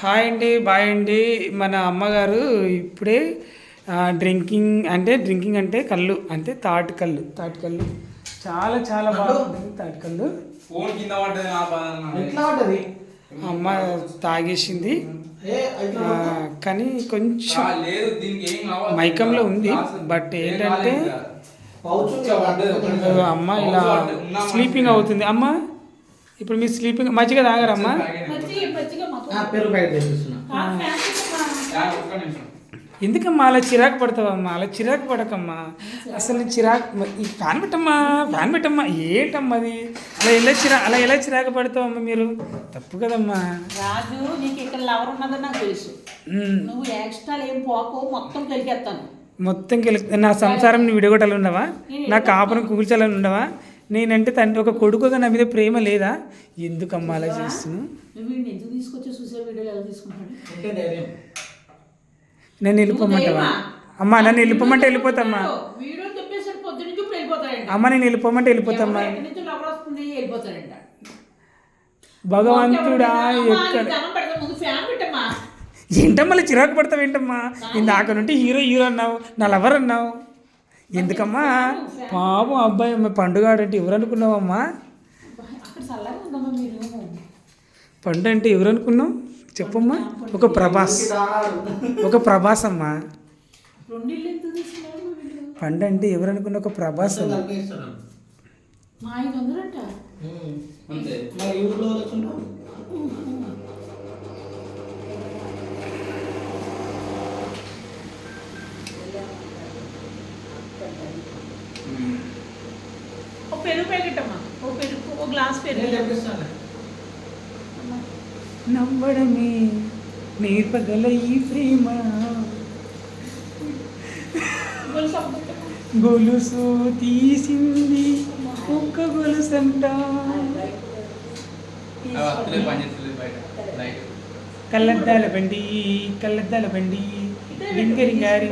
Hi అండి, bye అండి. మన అమ్మగారు ఇప్పుడే డ్రింకింగ్ అంటే కళ్ళు అంటే తాటి కళ్ళు చాలా చాలా బాగుంటుంది. తాటి కళ్ళు ఫోన్ కింద పడ్డది నా బాధ. ఎట్లా పడ్డది? అమ్మ తాగేసింది. కానీ కొంచెం లేదు దీనికి ఏం కావాలి మైకంలో ఉంది. బట్ ఏంటంటే అమ్మ ఇలా స్లీపింగ్ అవుతుంది. అమ్మ ఇప్పుడు మీరు స్లీపింగ్ మజ్జిగ తాగారమ్మా? పెరుగు ప్యాకెట్ తెప్పిస్తున్నా. ఒక్క నిమిషం. ఎందుకమ్మా అలా చిరాకు పడతావమ్మా? అలా చిరాకు పడకమ్మా. అసలు చిరాకు ఈ ఫ్యాన్ పెట్టమ్మా ఏంటమ్మా అది? అలా ఎలా చిరాకు పడతావమ్మా మీరు? తప్పు కదమ్మా. రాజు, నీకు ఇక్కడ లవర్ ఉన్నదని నాకు తెలుసు. నువ్వు ఎక్స్ట్రా ఏం పోకు, మొత్తం కలిగేస్తాను. మొత్తం నా సంసారం నీ విడగొట్టాలని ఉండవా? నా కాపురం కూల్చాలని ఉండవా? నేనంటే తండ్రి ఒక కొడుకుగా నా మీద ప్రేమ లేదా? ఎందుకమ్మా అలా చేస్తున్నావు? నువ్వు ఎందుకు తీసుకొచ్చి సూసైడ్ వీడియోలు ఎలా తీసుకుంటాడు? నన్ను వెళ్ళిపోమంటావా? అమ్మా నన్ను వెళ్ళిపోమంటే వెళ్ళిపోతామ్మా. వీడియో చెప్పేసరికి పొద్దు నుంచి ఇప్పుడు వెళ్ళిపోతాడంట. అమ్మ నేను వెళ్ళిపోమంటే వెళ్ళిపోతామ్మా. ఎక్కడి నుంచి లవర్ వస్తుంది, వెళ్ళిపోతాడంట. భగవంతుడా ఎక్కడ ముందు ఫ్యాన్ పెట్టమ్మా. ఏంటమ్మా అలా చిరాకు పడతావు? ఏంటమ్మా ఇందాక నుండి హీరో అన్నావు, నా లవర్ అన్నావు. ఎందుకమ్మా? పాపం అబ్బాయి అమ్మ పండుగ అంటే ఎవరు అనుకున్నావమ్మా? అక్కడ చల్లగా ఉందమ్మా. మీరు పండు అంటే ఎవరు అనుకున్నావు చెప్పమ్మా? ఒక ప్రభాస్ అమ్మా. రెండిళ్ళు ఎందుకు తీసుకున్నావు? పండు అంటే ఎవరు అనుకున్నా? ఒక ప్రభాస్ అమ్మా. మా 500 అంట. అంతే. మరి ఊర్లో వచ్చుంటావు. ఓ పెరుగు ప్యాకెట్ అమ్మా. ఓ గ్లాస్ పెరుగు తెప్పిస్తాను. నవ్వడమే నేర్పగల ఈ ప్రేమ గొలుసు తీసింది ఒక్క గొలుసంట. కళ్ళద్దాల బండి రింగరింగారి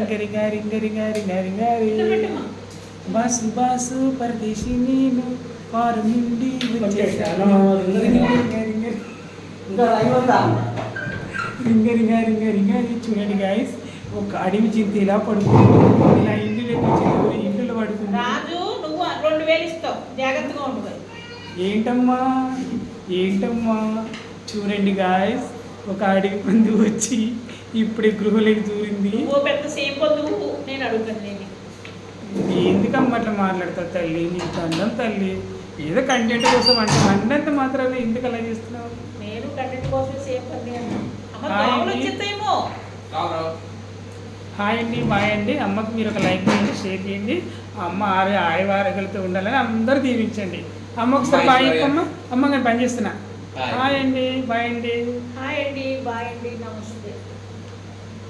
బాసు పరదేశి నేను కారు నుండి రింగరి చూడండి గాయస్. ఒక అడవి చింత ఇలా పడుకుంది, ఇలా ఇంట్లో పడుకుంది. రాజు, నువ్వు 2000 ఇస్తావు, జాగ్రత్తగా ఉండు. ఏంటమ్మా చూడండి గాయస్, ఒక అడవి పంది వచ్చి ఇప్పుడే గృహలోకి దూరింది. ఓ పెద్ద సేమ్ పొందువు, నేను అడుగుతాను. ఎందుకమ్మా అట్లా మాట్లాడతావు తల్లి? నీకు అందం తల్లి. ఏదో కంటెంట్ కోసం అంటే అన్నంత మాత్రాన్ని ఎందుకు అలా చేస్తున్నావు? నేను కంటెంట్ కోసం సేమ్ పొంది అన్నా. హాయ్ అండి, బాయ్ అండి. అమ్మకు మీరు ఒక లైక్ చేయండి, షేర్ చేయండి. అమ్మ ఆరోగ్యాలతో ఉండాలని అందరూ దీవించండి. అమ్మ ఒకసారి బాయ్ చెప్పమ్మ. అమ్మ నేను పని చేస్తున్నా. హాయ్ అండి, బాయ్ అండి. హాయ్ అండి, బాయ్ అండి, నమస్తే.